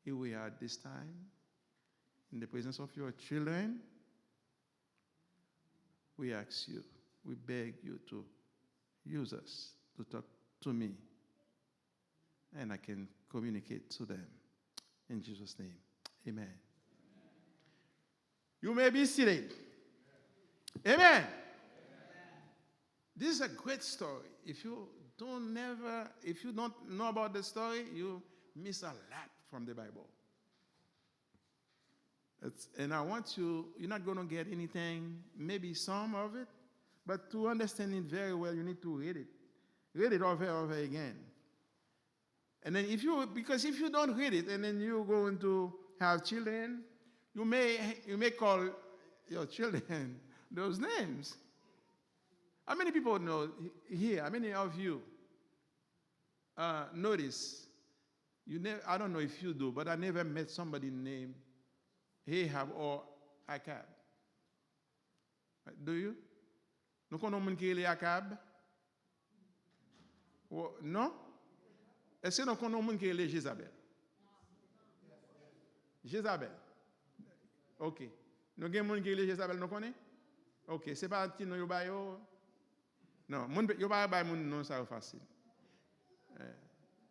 Here we are at this time, in the presence of your children. We ask you, we beg you to use us to talk to me, and I can communicate to them. In Jesus' name, amen. You may be seated. Amen. This is a great story. If you don't know about the story, you miss a lot from the Bible. And I want you're not going to get anything, maybe some of it, but to understand it very well, you need to read it. Read it over and over again. And then because if you don't read it and then you're going to have children, you may call your children those names. How many people know here? How many of you notice? I don't know if you do, but I never met somebody named Ahab or Akab. Do you? Nous connaissons quelqu'un qui est Akab? Non? Est-ce que nous connaissons quelqu'un qui est Jézabel? Jézabel. Ok. Nous avons quelqu'un qui est Jézabel, nous connaissons? Ok. C'est pas un petit nom, non, yo pas bay moun non ça facile.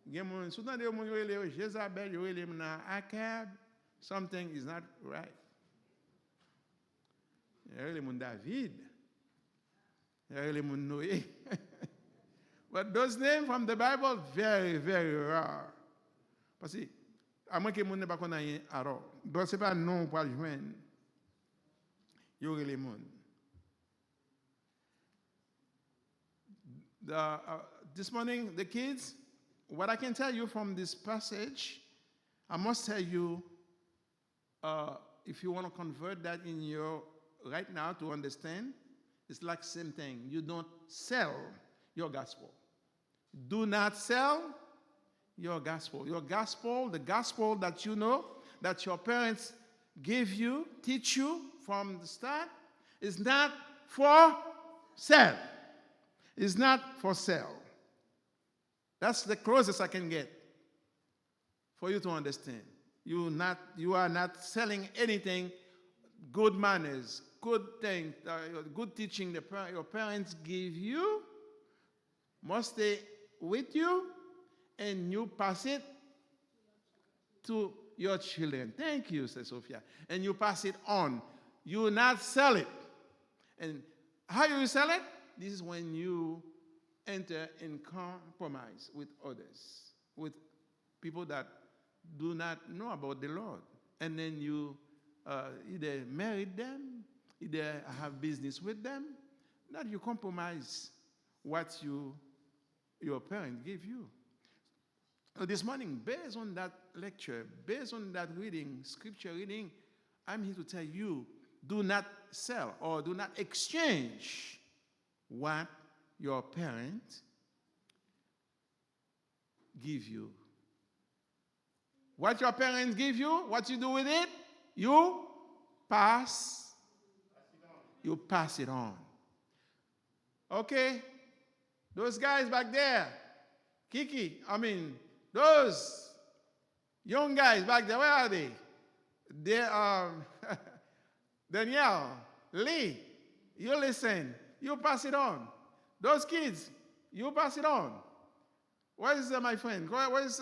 Gen moun soudan de moun yo ele Jezabel, yo ele na Akab, something is not right. Yo ele moun David. Yo ele moun Noé. But those names from the Bible very very rare. Parce que à moins que moun ne pas connait alors. Donc c'est pas non pour joindre. Yo ele moun. This morning, the kids, what I can tell you from this passage, I must tell you, if you want to convert that in your right now to understand, it's like same thing. You don't sell your gospel. Do not sell your gospel. Your gospel, the gospel that you know, that your parents give you, teach you from the start, is not for sale. Is not for sale. That's the closest I can get for you to understand. You are not selling anything. Good manners, good things, good teaching your parents give you must stay with you, and you pass it to your children. Thank you, Sister Sophia. And you pass it on. You not sell it. And how you sell it? This is when you enter in compromise with others, with people that do not know about the Lord. And then you either marry them, either have business with them, that you compromise what your parents give you. So this morning, based on that lecture, based on that reading, scripture reading, I'm here to tell you, do not sell or do not exchange what your parents give you. What your parents give you, what you do with it, you pass it on. Okay? Those guys back there, those young guys back there, where are they? They are Danielle, Lee, you listen. You pass it on. Those kids, you pass it on. Where is my friend? Where is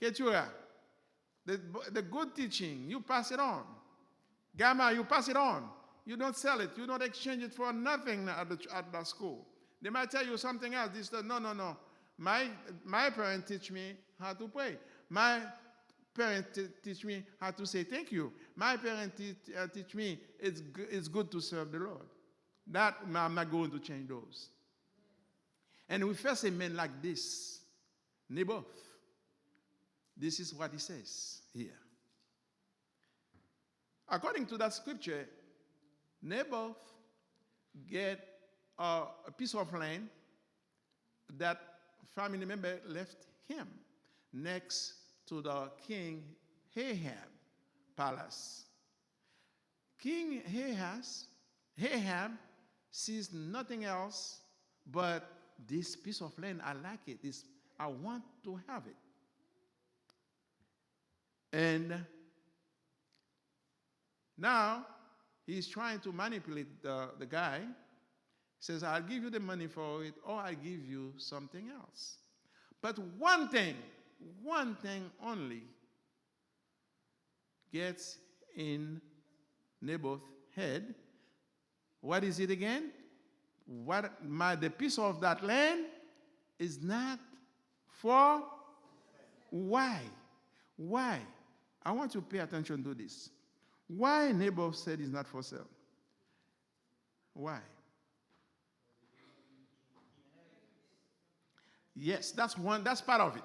Ketura? The good teaching, you pass it on. Gamma, you pass it on. You don't sell it. You don't exchange it for nothing at the school. They might tell you something else. No. My parents teach me how to pray. My parents teach me how to say thank you. My parents teach me it's good to serve the Lord. That I'm not going to change those. And we first say men like this, Naboth. This is what he says here. According to that scripture, Naboth get a piece of land that family member left him next to the king Ahab palace. King Ahab sees nothing else but this piece of land. I like it. I want to have it. And now he's trying to manipulate the guy. He says, I'll give you the money for it, or I'll give you something else. But one thing only gets in Naboth's head. What is it again? The piece of that land is not for. Why? Why? I want you to pay attention to this. Why Naboth said it's not for sale? Why? Yes, that's part of it.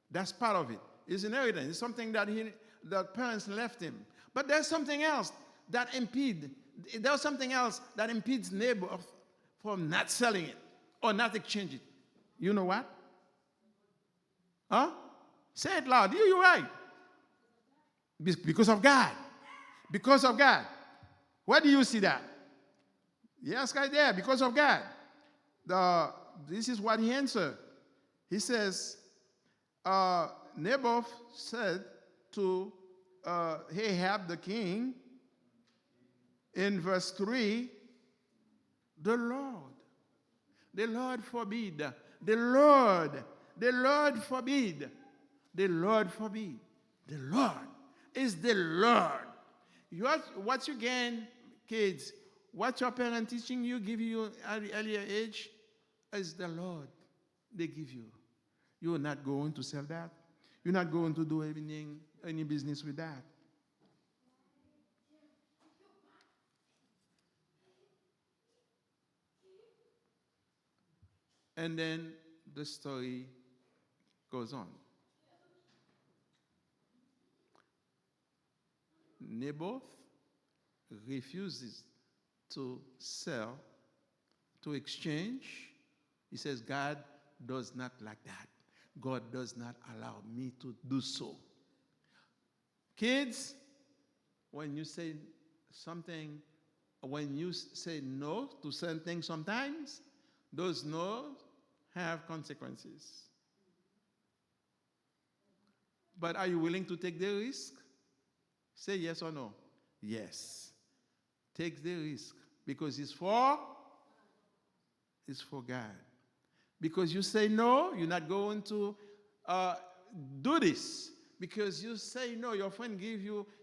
That's part of it. It's inheritance. It's something that the parents left him. But there's something else that impedes Naboth from not selling it or not exchange it. You know what? Huh? Say it loud. You're right. Because of God. Because of God. Where do you see that? Yes, right there. Because of God. This is what he answered. He says, Naboth said to Ahab the king in verse 3, the Lord forbid, the Lord forbid, the Lord forbid, the Lord is the Lord. What you gain, kids, what your parents teaching you, give you at the earlier age, is the Lord they give you. You're not going to sell that. You're not going to do any business with that. And then the story goes on. Naboth refuses to sell, to exchange. He says, God does not like that. God does not allow me to do so. Kids, when you say something, when you say no to certain things sometimes, those no's have consequences. But are you willing to take the risk? Say yes or no. Yes. Take the risk because it's for God. Because you say no, you're not going to do this. Because you say no, your friend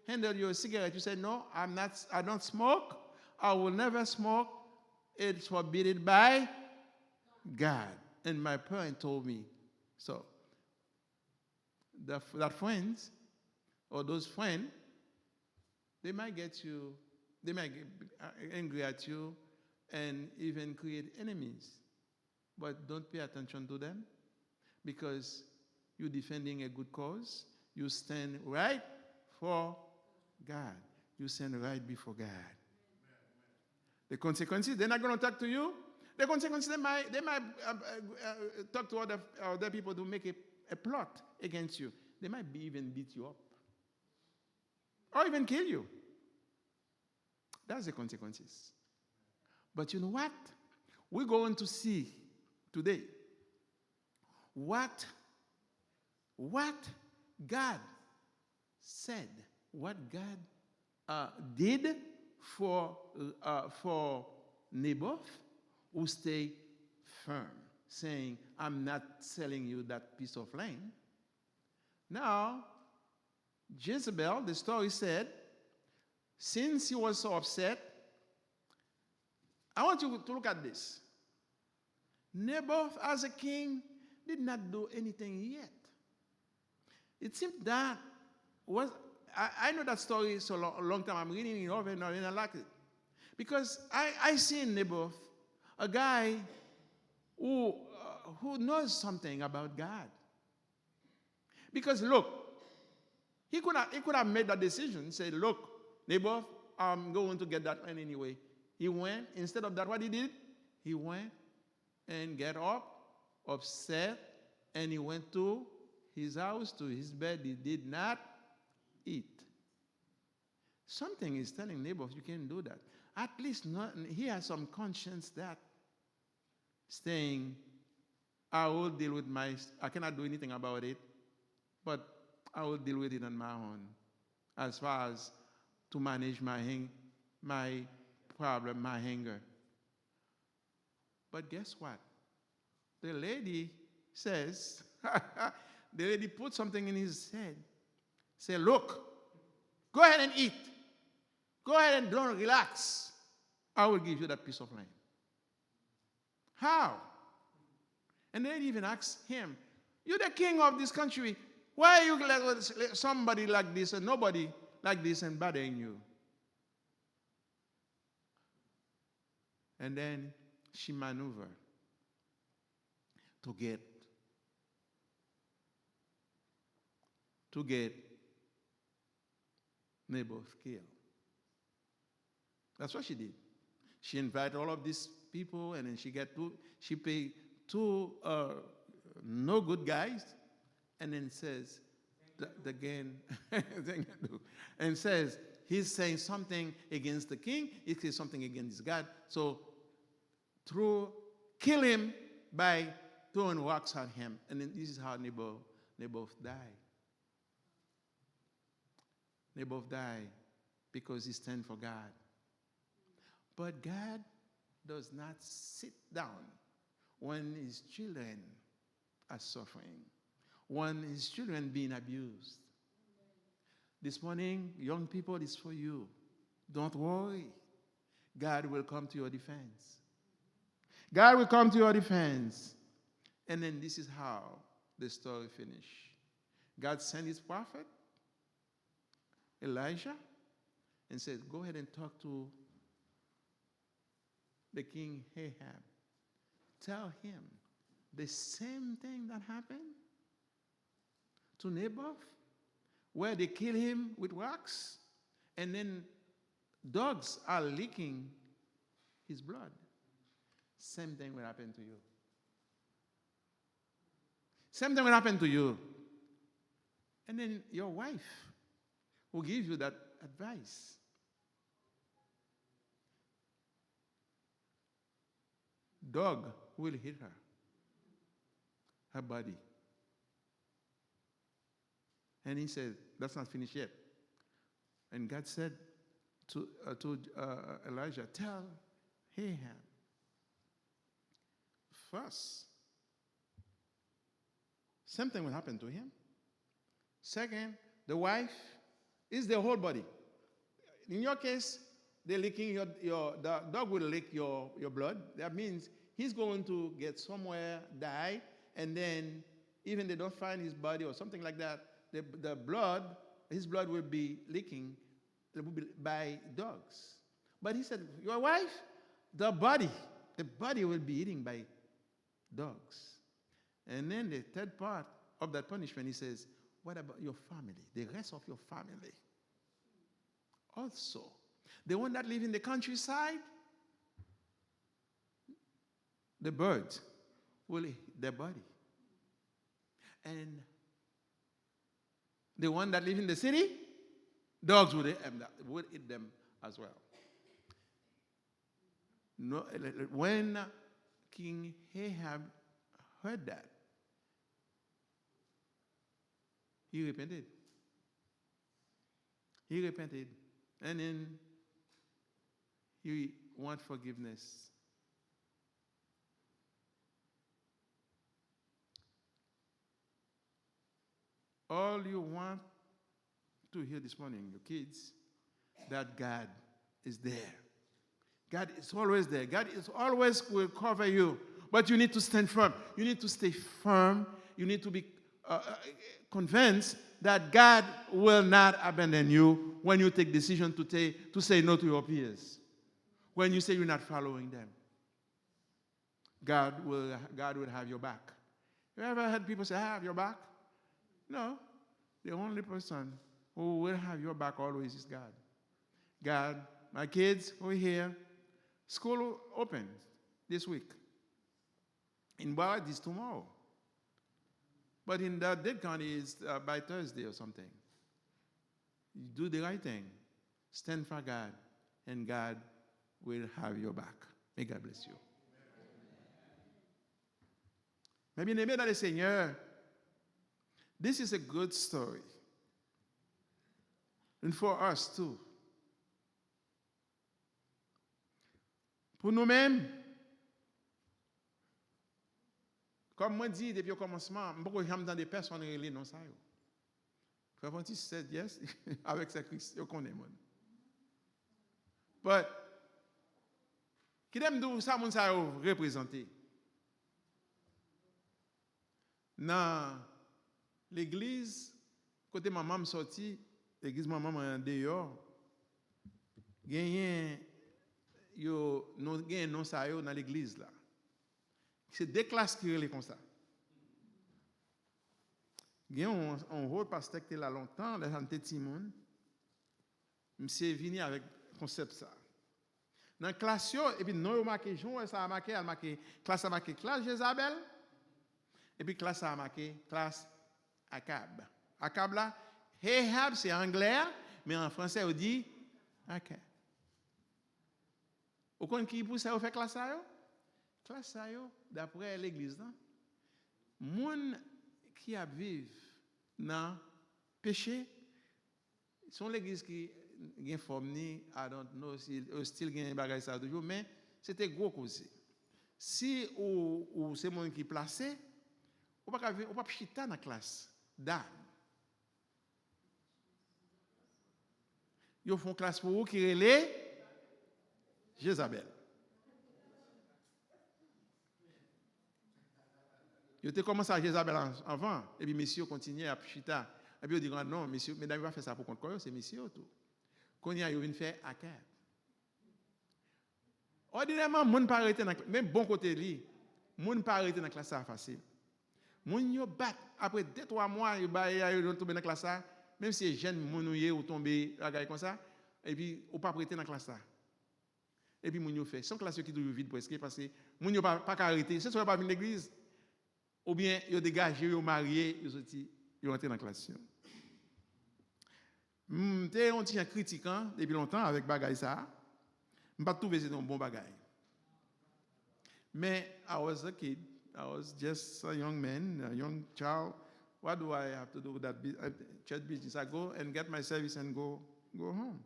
handed you a cigarette. You say no, I don't smoke. I will never smoke. It's forbidden by God. And my parent told me so. That friends or those friends, they might get angry at you and even create enemies. But don't pay attention to them because you're defending a good cause. You stand right for God. You stand right before God. The consequences, they're not going to talk to you. The consequences, they might talk to other people to make a plot against you. They might even beat you up or even kill you. That's the consequences. But you know what? We're going to see today what God said, what God did for Naboth, who stayed firm, saying, I'm not selling you that piece of land. Now, Jezebel, the story said, since he was so upset, I want you to look at this. Naboth, as a king, did not do anything yet. It seemed that I know that story so long time. I'm reading it over and over, and I like it. Because I see in Naboth a guy who knows something about God. Because look, he could have made that decision, say, look, Naboth, I'm going to get that land anyway. He went, instead of that, what he did? He went and get up, upset, and he went to his house, to his bed. He did not eat. Something is telling Naboth, you can't do that. At least he has some conscience that saying, I will deal with I cannot do anything about it, but I will deal with it on my own as far as to manage my problem, my anger. But guess what? The lady says, the lady put something in his head. Say, look, go ahead and eat. Go ahead and don't relax. I will give you that piece of land. How? And they even asked him, you're the king of this country. Why are you let somebody like this and nobody like this and bothering you? And then she maneuvered to get Naboth killed. That's what she did. She invited all of these people, and then she paid two no good guys, and then says, again, and says, he's saying something against the king, he says something against God, so kill him by throwing rocks at him. And then this is how Naboth died. Naboth died because he stand for God. But God does not sit down when his children are suffering, when his children being abused. This morning, young people, it's for you. Don't worry. God will come to your defense. God will come to your defense. And then this is how the story finished. God sent his prophet, Elijah, and said, go ahead and talk to the king Ahab. Tell him the same thing that happened to Naboth, where they kill him with rocks, and then dogs are licking his blood. Same thing will happen to you. Same thing will happen to you. And then your wife will give you that advice. Dog will hit her body. And he said, that's not finished yet. And God said to Elijah, tell Ahab, first, something will happen to him. Second, the wife is the whole body. In your case, they're licking the dog will lick your blood. That means he's going to get somewhere, die, and then even they don't find his body or something like that, his blood will be leaking by dogs. But he said, your wife, the body will be eaten by dogs. And then the third part of that punishment, he says, what about your family, the rest of your family? Also, the one that live in the countryside, the birds will eat their body. And the one that live in the city, dogs would eat them as well. No, when King Ahab heard that, he repented. He repented. And then he want forgiveness. All you want to hear this morning, your kids, that God is there. God is always there. God is always will cover you. But you need to stand firm. You need to stay firm. You need to be convinced that God will not abandon you when you take decision to say no to your peers. When you say you're not following them. God will have your back. You ever heard people say, I have your back? No. The only person who will have your back always is God. God, my kids who are here, school opens this week. In Broward is tomorrow. But in Dade County is by Thursday or something. You do the right thing. Stand for God, and God will have your back. May God bless you. Maybe in the middle of the Seigneur, this is a good story. And for us too. Pour nous-mêmes, comme moi dit depuis le commencement, je ne peux pas dans des personnes relées non ça. Frère Francis said yes, avec sa Christ, je connais moi. But, qui aime d'où ça, mon ça représenter? Dans l'église, côté maman me sorti, l'église maman en dehors, gagné yo non ça yo dans l'église là. C'est des classes qui relèvent comme ça. Gagné un rôle pasteur qui était là longtemps, là j'étais Timon. Monsieur venu avec concept ça. Dans classe yo et puis non yo marqué jour ça a marqué classe a marqué classe Jézabel et puis classe a marqué classe Akab. Akab là, Ahab c'est anglais mais en français on dit Akab. Vous connaissez qui pour ça fait classe ça yo? Classe ça yo d'après l'église là. Moun qui a vivre dans péché sont l'église qui gen forme ni I don't know si still gen bagay ça toujours mais c'était gros cause. Si ou c'est monde qui placé ou pas chita dans classe d'âme. Yo font classe pour vous qui relè Jézabel. Yo te commencé à Jézabel avant et puis messieurs continuent à chita et puis on dit non messieurs mesdames va faire ça pour contre c'est messieurs tout. Qu'on y a eu fait Akab. Ordinairement, moun pas arrêter dans même bon côté li, moun pas arrêter dans classe ça facile. Moun yo bat après 2-3 mois yo ba yo tomber dans classe ça, même si c'est jeune moun ou tomber bagay comme ça et puis ou pas prêter dans classe ça. Et puis moun yo fait son classe qui toujours vide presque parce que moun yo pas arrêter, c'est soit pas venir l'église ou bien yo dégagé yo marié, yo sorti yo entrer dans classe. J'étais un petit critiquant depuis longtemps avec bagay ça. Je n'ai pas trouvé c'est un bon bagay. Mais I was a kid. I was just a young man, a young child. What do I have to do with that church business? I go and get my service and go home.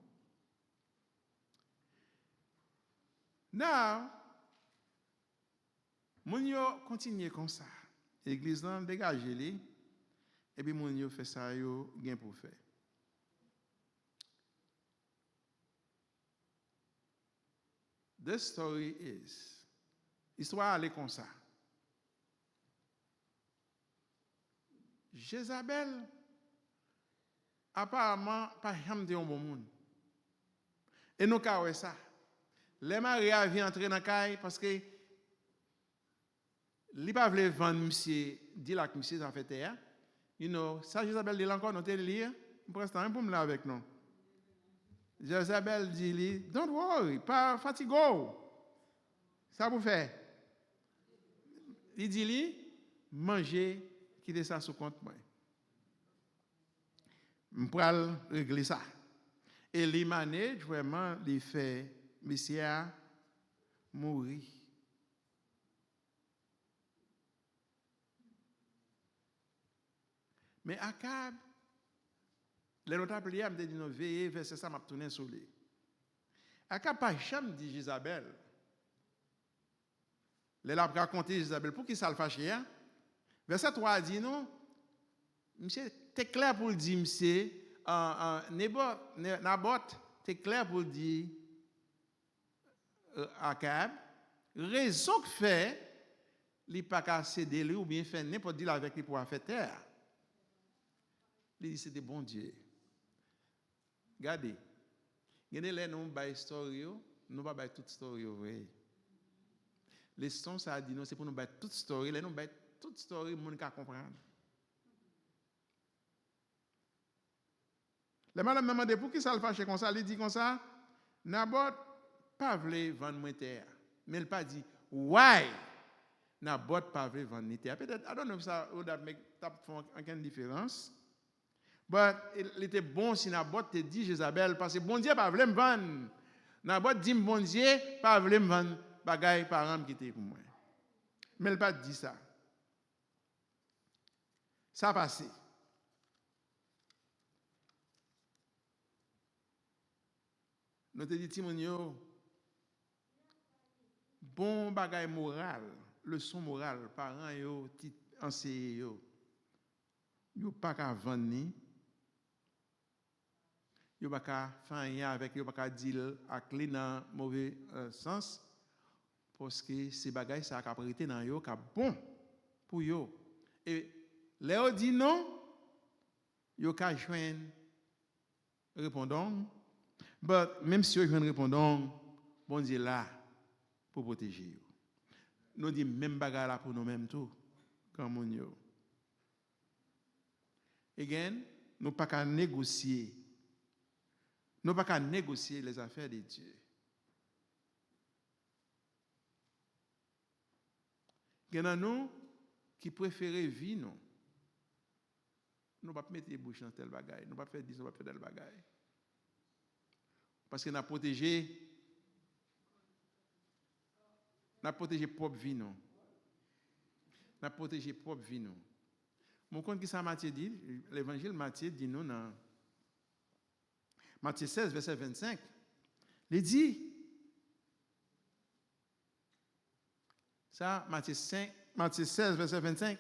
Now, moun yo continue comme ça. L'église là dégage li et puis moun yo fait ça yo gain pour faire. The story is, histoire allait comme ça. Jézabel, apparemment, pas jamais un bon monde. Et nous avons ça. Les Maria vient entrer dans la caille parce que li pas voulu vendre monsieur, dit là que monsieur ça fait terre. You know, ça Jézabel dit encore nous te lire, pour l'instant pour me là avec nous. Jézabel dit lui, don't worry, pas fatigo. Ça vous fait. Il dit lui, manger, quitter ça sous compte moi. M'pral régler ça. Et lui manage vraiment les fait monsieur mourir. Mais Akab, les notables prières me dit nous veiller verset ça m'a tourné sur lui. Akab pas jamais dit Jézabel. Les l'a raconté Jézabel pour qui ça le fâché hein? Verset 3 dit non. Monsieur t'es clair pour le dire monsieur Naboth t'es clair pour le dire Akab raison que fait il pas qu'à céder lui ou bien faire n'importe dire avec lui pour faire terre. Il dit c'est des bons dieux. Regardez, les nous ba story nous pas ba toute story vrai. Les sons ça dit non c'est pour nous ba toute story, les nous ba toute story monde ka comprendre. Les madame me demande pour qui ça le fâche comme ça, il dit comme ça, Naboth pas voulait vendre moi terre, mais il pas dit why Naboth pas voulait vendre terre. Peut-être I don't know if ça would have make aucune différence. Mais il était bon si Naboth te dit Jézabel parce que bon Dieu pas voulait me vendre. Naboth dit bon Dieu pas voulait me vendre bagaille parents qui était pour moi. Mais il pas dit ça. Ça a passé. nous te dit Timon yo, bon bagay moral, leçon morale, parents yo, ti enseignant yo pas qu'à vendre ni, yo pas qu'à faire rien avec, yo pas qu'à dire à clé dans mauvais sens, parce que ces bagay ça a prêté dans yo, qui bon pour yo. Et Léo dit non, yo ka joindre répondant, mais même si yo joindre répondant, bon Dieu là pour protéger yo. Nous dit même bagay là pour nous mêmes tout, comme on yo. Again, nous pas qu'à négocier. Nous pas qu'à négocier les affaires de Dieu. Il y en a nous qui préfèrent vivre non. Nous pas mettre les bouches dans tel bagaille, nous pas faire dire, nous pas faire tel bagaille. Parce que nous protégé propre vie non. Nous protégé propre vie non. Mon compte qui ça Matthieu dit, l'évangile Matthieu dit nous dans Matthieu 16 verset 25. Il dit ça Matthieu 16 verset 25.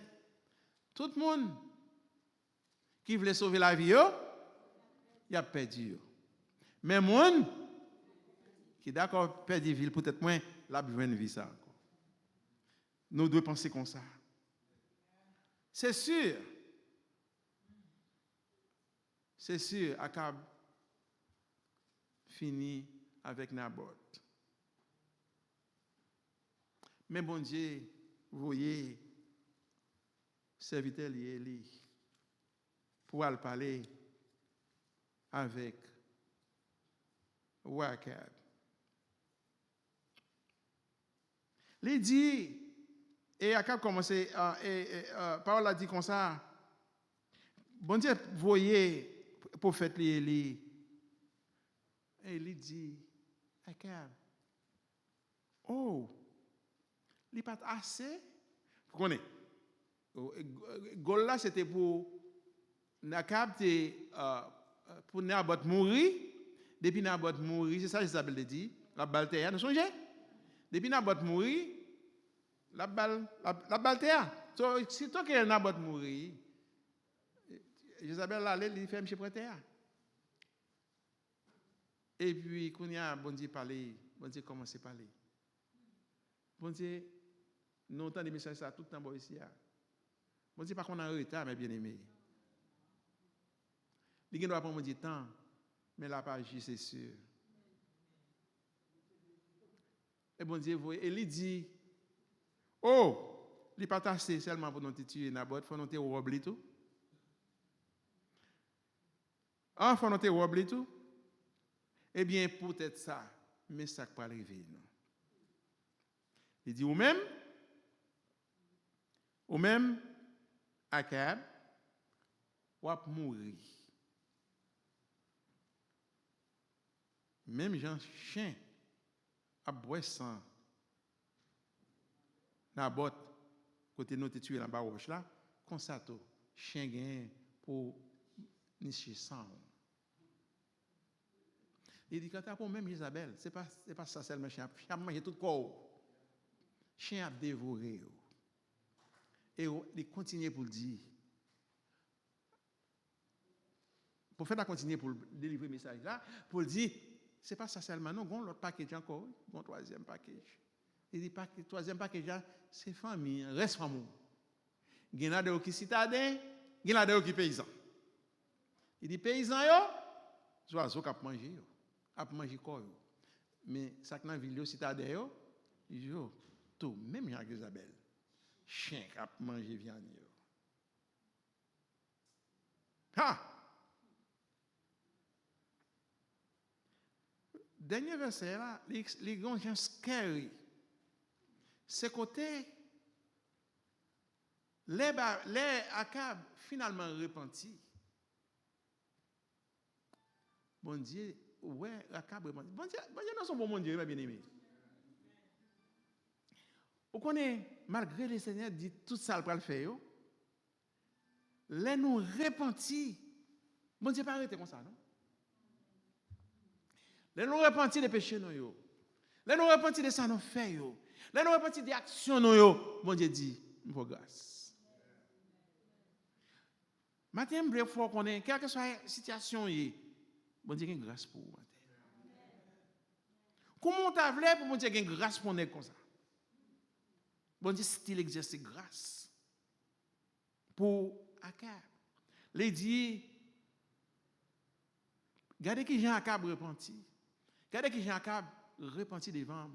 Tout le monde qui voulait sauver la vie, il a perdu. Mais monde qui est d'accord perdre ville peut-être moins, la besoin de vie ça encore. Nous devons penser comme ça. C'est sûr, Akab finit avec Naboth. Mais bon Dieu, vous voyez, serviteur Élie, pour aller parler avec Akab. Il dit, et Akab commençait, Paul a dit comme ça, bon Dieu, voyez, prophète Élie, et il dit, Akab, oh, il n'est pas assez, vous connaissez, Gola c'était pour Akab, pour Naboth mourir, depuis Naboth mourir, c'est ça Isabelle dit, la Baltéa, nous songez? Depuis Naboth mourir, la Baltéa. Si toi que Naboth mourir, Isabelle allait lui faire M. Prétéa. Et puis, quand il y a bon Dieu parler, bon Dieu commence à parler. Bon Dieu, nous entendons des messages ça tout le temps ici. Bon Dieu, pas qu'on a en retard, mais bien aimé. Il doit prendre du temps, mais la pas agi, c'est sûr. Et bon Dieu, il dit, oh, il n'est pas tassé seulement pour nous tuer Naboth, il faut nous te roubler tout. Il faut nous te roubler tout. Eh bien, peut-être ça, mais ça ne peut pas arriver. Non. Il dit, ou même, Akab, ou va mourir. Même Jean chien a boire sang. Naboth, côté nous te tuer dans la roche là, comme ça tout, chien gagne pour nicher sang. Il dit quand tu as pour même Isabelle, c'est pas ça seulement chien a mangé tout corps. Chien a dévoré. Et il continue pour le dire. Pour faire continuer pour délivrer le message là, pour le dire, c'est pas ça seulement, non, on l'autre package encore, bon troisième package. Il dit troisième package là, c'est famille, reste famille. Il y en a des qui citadins, il y en a des qui paysans. Il dit paysans yo, oiseaux qui mangé yo, a mangé quoi yo. Mais ça que dans ville citadin yo, yo tout même Jacques Isabelle. Chien qui a mangé viande yo. Ha! Dernier verset là, les grands gens scary. C'est côté les Akab finalement repenti. Bon Dieu, ouais, Akab repenti. Bon Dieu, non son bon Dieu, bien aimé. Vous connaissez, malgré le Seigneur dit tout ça pour le faire, les nous repentis. Bon Dieu pas arrêter comme ça, non? Là nous repentir des péchés nous yo. Là nous repentir de ça nous fait yo. Là nous repentir des actions nous yo. Bon Dieu dit, pour grâce. Matin il faut qu'on ait quelle que soit la situation y. Bon Dieu une grâce pour vous. Comment tu as voulu pour bon Dieu une grâce pour nous comme ça? Bon Dieu style exerce grâce pour Akab. Il dit regardez qui Jean Akab repenti. Regardez qui Jean Akab repenti devant.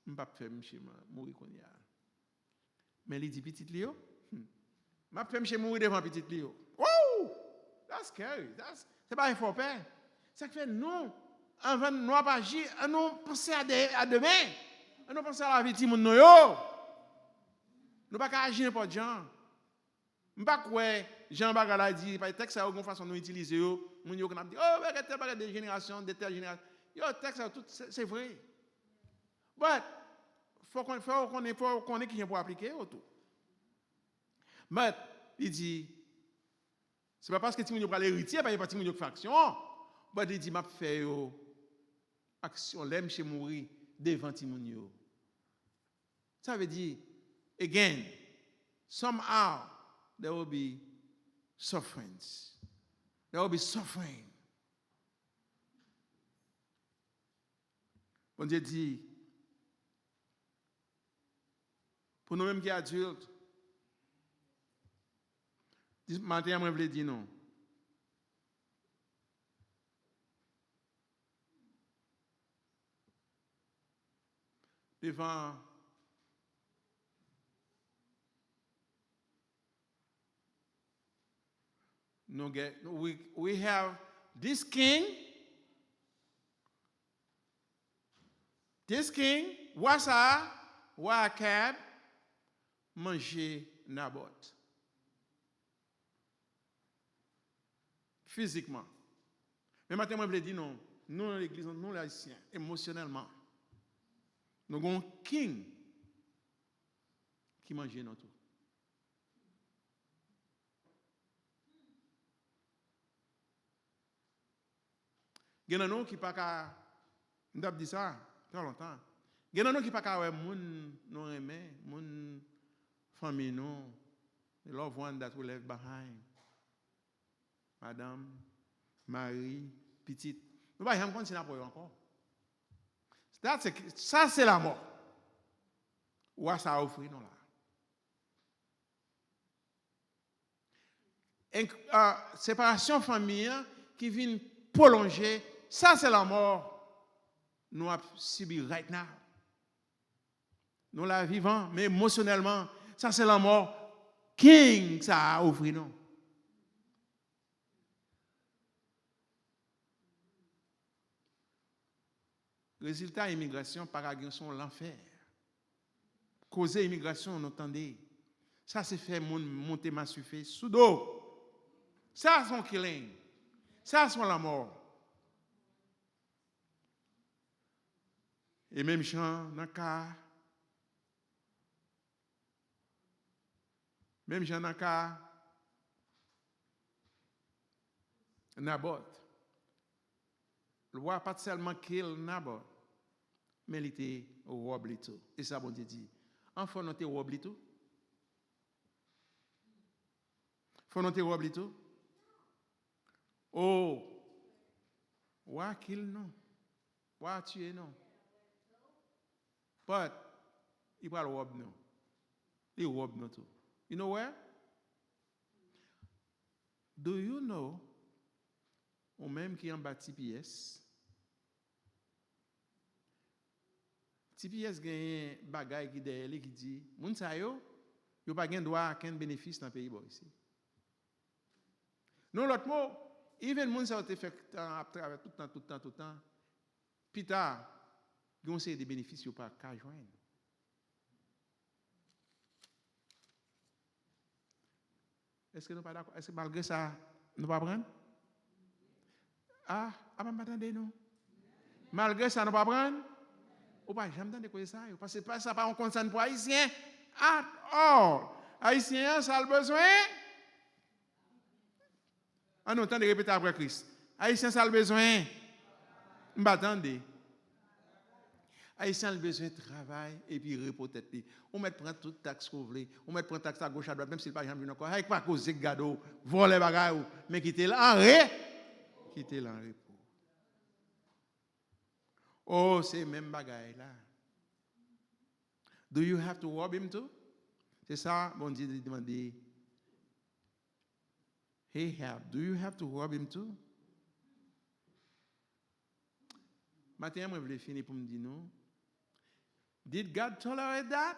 Je ne vais pas faire mourir comme ça. Mais il dit petit Léo, je vais faire mourir devant petit Léo. Wow! That's scary. C'est pas un faux père. Ça fait nous, avant de nous agir, nous penser à demain. Nous penser à la vie de nous. Nous ne pouvons pas agir n'importe Jean. Je ne sais pas quoi Jean Bagala dit, par texte, ça a une façon de nous utiliser. Nous avons dit, oh, regardez des générations, des telles générations. Yo, texte, c'est vrai. Mais il faut qu'on ait qui vient pour appliquer autour. Mais il dit, ce n'est pas parce que tu vas l'héritier, parce que tu vas faire action. Mais il dit, je vais faire action, l'aime chez mourir devant Timounio. Ça veut dire, again, somehow, there will be sufferings. There will be suffering. Bon Dieu dit, pour nous-mêmes qui sommes adultes, matin, je voulais dire non. Devant we have this king, Wasa, Akab, manger Naboth. Physiquement. Mais maintenant, je voulais dire non. Nous, dans l'église, nous, les haïtiens, émotionnellement, nous avons un king qui mange notre tout. Il y a des qui pas qu'à nous dit ça très longtemps. Il y a des qui pas qu'à ouais moun nous aimer, moun famille nous, the loved one that we left behind. Madame, Marie, petite. Nous pas jamais continuer pour eux encore. Ça c'est la mort. Ou ça a offert nous là. Séparation famille qui vient prolonger, ça c'est la mort. Nous avons subi right now. Nous la vivons, mais émotionnellement, ça c'est la mort. King, ça a offert nous. Résultat, immigration, paragration, l'enfer. Causer immigration, on entendait. Ça, c'est fait monter ma suffit sous dos. Ça, c'est son killing. Ça, c'est la mort. Et même Jean, dans le cas. Même Jean, dans le cas. Naboth. Le roi pas seulement kill Naboth, mais il était robe tout. Et ça, bon Dieu dit, enfant, nous te robe tout. Faut nous te robe tout. Oh, roi kill non, roi tuer non. But, il va le robe non. Il robe non tout. You know where? Do you know, ou même qui en bas TPS, TPS gagne bagay qui derrière qui dit moun sa yo pas gain droit à aucun bénéfice dans pays ici. Non l'autre mot, even moun sa te fait à travers tout le temps. Plus tard, gon c'est des bénéfices yo pas ka joindre. Est-ce que nous pas d'accord? Est-ce que malgré ça nous pas prendre? Ah, pas m'attendre nous. Malgré ça nous pas prendre? Ou pas jamais entendre quoi ça parce que ça pas on concerne pour haïtien at all. Haïtien ça a besoin. Ah non, temps de répéter après Christ. Haïtien ça a besoin M'attendez. Haïtien a besoin de travail et puis repos tête. On met prendre toute taxe qu'on veut, on met prendre taxe à gauche à droite même s'il pas jamais encore. Avec pas causer gado, voler bagaille mais quitter là en quitter là en repos. Oh, c'est même bagaille là. Do you have to rob him too? C'est ça, bon Dieu demandé. Hey, do you have to rob him too? Maintenant, je voulais finir pour me dire non. Did God tolerate that?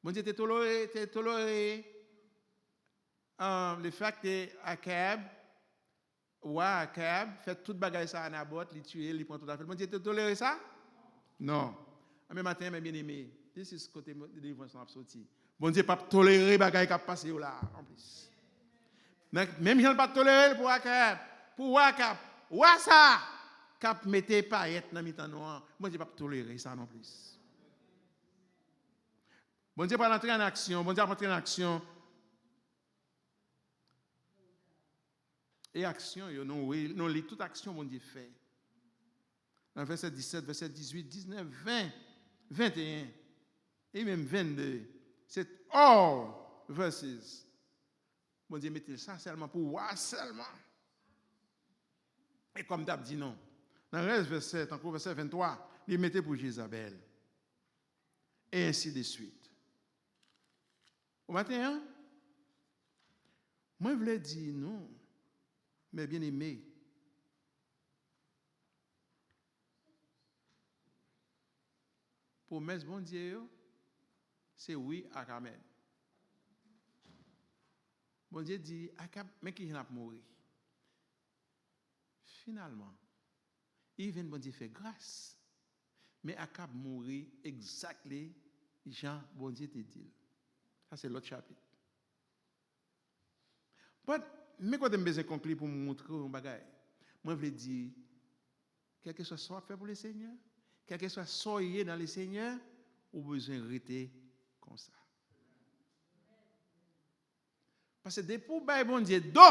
Bon Dieu, toléré le fait que Akab, Akab, fait toute bagaille ça à Nabot, il tue, il prend tout à fait. Bon Dieu, toléré ça? Non. Mais matin, mes bien-aimés, this is côté de délivrance en sorti. Bon Dieu, pas tolérer bagaille qui a passé là, en plus. Même si on pas tolérer pour Akab, pour Akab, ça, cap mettez paillettes dans mi-temps noir. Bon Dieu, pas tolérer ça non plus. Bon Dieu, pas entrer en action. Bon Dieu, pas entrer en action. Et action, non, lit toute action, bon Dieu fait. Dans verset 17, verset 18, 19, 20, 21, et même 22. C'est all verses. Bon Dieu, mettez ça seulement pour voir seulement. Et comme d'hab dit non. Dans le reste verset, encore verset 23, il mettait pour Jézabel. Et ainsi de suite. Au matin, moi je voulais dire non, mais bien aimé. Promesse bon Dieu, c'est oui à Amen. Bon Dieu dit, mais qui va mourir? Finalement, il vient bon Dieu faire grâce. Mais Akab mourir exactement Jean bon Dieu te dit. Ça c'est l'autre chapitre. Mais quand je besoin de conclure pour me montrer un bagage, moi je veux dire, quel que soit ce qu'on fait pour le Seigneur, quel que soit ce qu'on est dans le Seigneur, on a besoin de rester comme ça. Parce que depuis que bon Dieu do,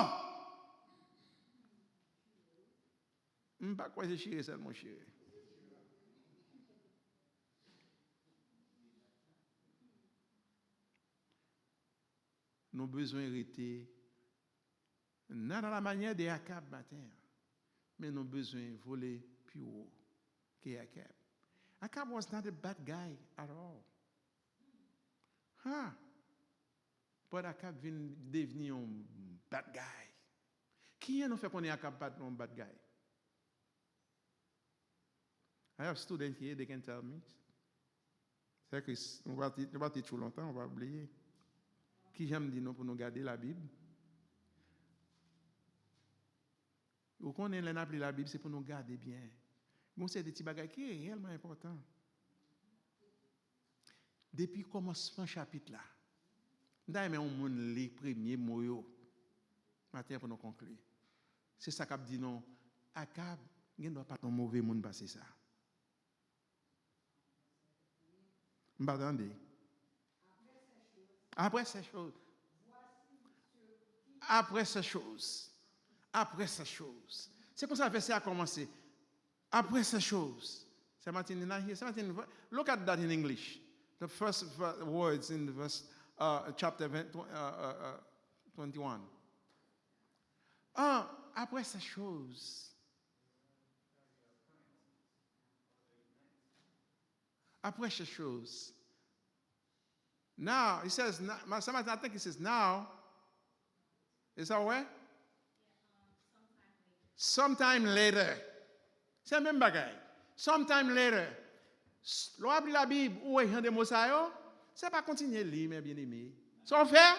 je ne sais pas quoi c'est chéri, c'est mon chéri. Nous avons besoin de rester non dans la manière de Akab matin, mais nous avons besoin de voler plus haut que Akab. Akab was not a bad guy at all. But Akab vient devenir un bad guy. Qui est nous fait connaître Akab un bad guy? I have students here, they can tell me. C'est que on va te trop longtemps, on va oublier. Qui j'aime dire non pour nous garder la Bible? Vous connaissez l'année la Bible, c'est pour nous garder bien. Bon, c'est des petits bagages qui est réellement important. Depuis le commencement du chapitre là, d'ailleurs, on lit les premiers mots. Maintenant, pour nous conclure. C'est ça qu'a dit non. Akab, il ne doit pas un mauvais monde passer ça. M'attendez. Après ces choses. Après ces choses. Après ces choses. C'est comme ça que le verset a commencé. Après ces choses. C'est Martin here. Look at that in English. The first words in the verse, chapter 21. Après ces choses. Après ces choses. Now, he says, I think he says now. Is that way? Sometime later. C'est le même bagage. Sometime later. L'on la Bible, ou est de Mosaïo, c'est pas continuer à lire, mes bien-aimés. Sans faire,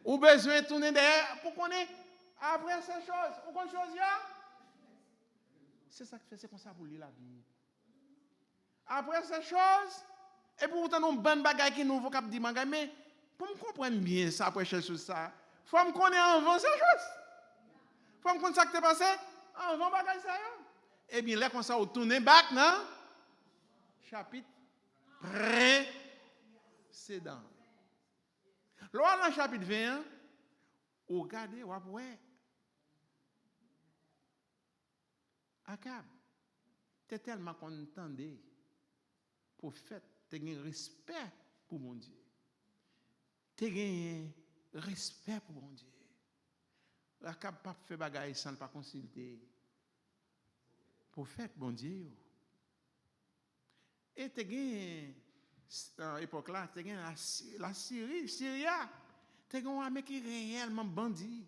ou besoin de tourner derrière pour qu'on ait après ces choses. Ou qu'on chose là. C'est ça que fait, c'est comme ça pour lire la Bible. Après ces choses, et pour autant, nous bonne bagaille qui nous vocab dit mais pour me comprendre bien ça après ces choses ça, faut me connaître avant ces choses. Faut me connaître ça qui t'est passé avant bagaille ça. Et bien là comme ça on tourne back non? Chapitre précédent. Là dans le chapitre 21, regardez, ouais. Akab, tu es tellement content, prophète, tu as un respect pour mon Dieu. Tu as un respect pour mon Dieu. Akab pas fait bagaille sans pas consulter. Prophète, bon Dieu. Et tu as dans l'époque là, tu as la Syrie, Syria. Tu as un armée qui est réellement bandit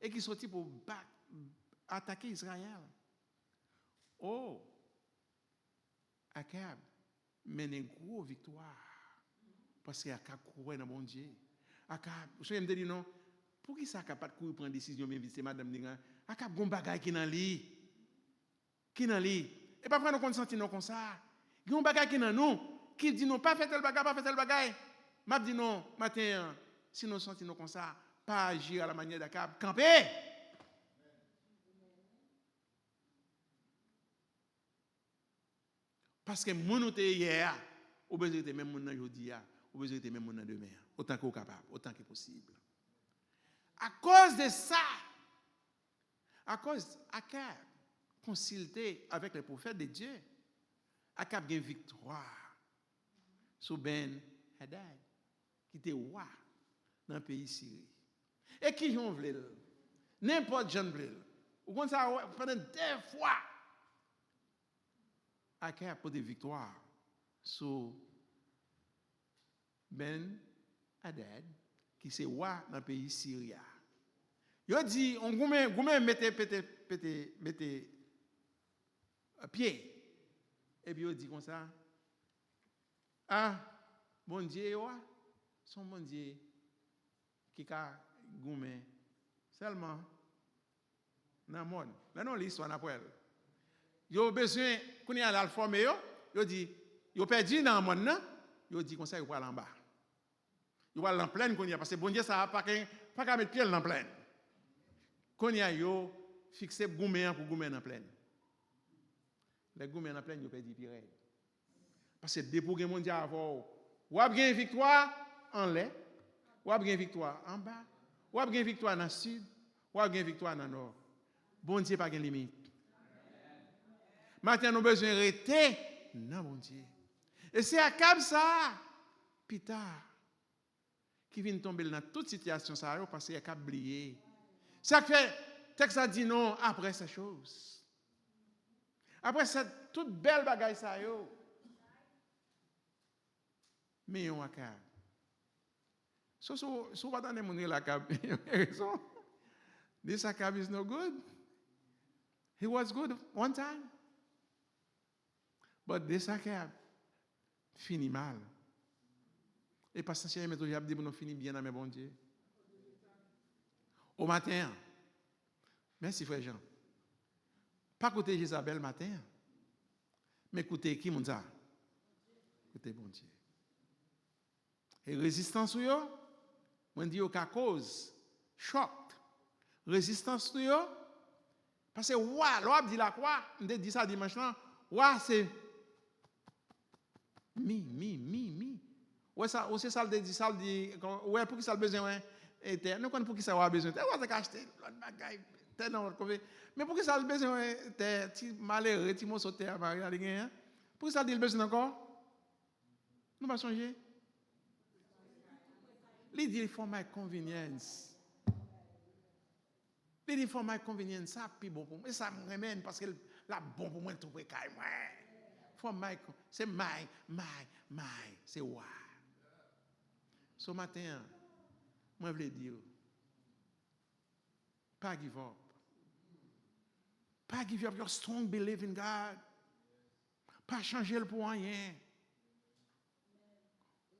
et qui sorti pour attaquer Israël. Oh, Akab mène une grosse victoire parce qu'Akab croit dans bon Dieu. Akab, je me dis non, pour qui ça Akab pas courir prendre décision même c'est madame Ninga. Akab gon bagay qui dans lui. Qui dans lui. Et pas prendre consenti non comme ça. Gon bagay qui dans nous qui dit non pas faire tel bagay, pas faire tel bagay. M'a dit non, matin si nous senti non comme ça, pas agir à la manière d'Akab, camper. Parce que mon était hier, ou besoin de même mon aujourd'hui, ou besoin de même mon demain, autant que capable, autant que possible. À cause de ça, à cause Akab consulté avec les prophètes de Dieu, Akab a une victoire sur Ben Hadad, qui était roi dans le pays Syrie. Et qui ont voulu, n'importe qui voulu, ou comme ça, pendant 2 fois, Akab a des victoires sur Ben Hadad, qui est roi dans le pays Syrie. Il dit, on mettez pied. Et puis il dit comme ça, ah, bon Dieu, son bon Dieu, qui a goumé seulement dans le monde. Là, non, l'histoire n'a pas. Il a besoin, quand il a l'alformé, il dit, il a perdu dans le monde, il dit comme ça, il va en bas. Il va en pleine, parce que bon Dieu, ça n'a pas qu'à mettre pied en pleine. Quand il a fixé goumé pour goumé en pleine. Les goumé en pleine, il a perdu pied. Parce que depuis que mon Dieu a ou a bien victoire en l'air, ou a bien victoire en bas, ou a bien victoire dans le sud, ou a bien victoire dans le nord. Bon Dieu pas de limite. Maintenant, nous avons besoin de rester dans bon Dieu. Et c'est Akab ça, plus tard, qui vient tomber dans toute situation ça parce qu'il a Akab oublié. Ça fait, le texte a dit non après ces choses. Après cette toute belle bagaille ça yo. Mais on Akab. So what on est la Akab. This Akab is no good. He was good one time. But this Akab finit mal. Et parce que c'est un j'ai dit nous finit bien dans mes bon Dieu. Au matin. Merci frère Jean. Pas écouter Jézabel matin. Mais écouter qui mon ça? Écouter bon Dieu. Et résistance yo, moi dis qu'à cause choc. Résistance yo parce que l'on dit la quoi, on dit ça dimanche là, c'est mi. Ouais ça, c'est ça le dit ça dit ouais pour qui ça le besoin était, nous connait pour qui ça a besoin. Ouais ça acheter l'autre bagaille, non mais pour qui ça le besoin était ti malheureux ti mo sauter à Marie ali pour qui ça dit le besoin encore? Nous pas changer. Il dit for my convenience. Il dit for my convenience, ça puis bon pour moi, ça me remène parce que la bon pour moi trouver caille moi. For my c'est my c'est why. Ce matin, moi je veux dire pas give up. Pas give up your strong belief in God. Pas changer le pour rien.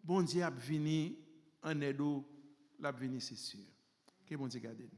Bon Dieu a venu en aide, l'a venu c'est sûr. Que bon Dieu garde.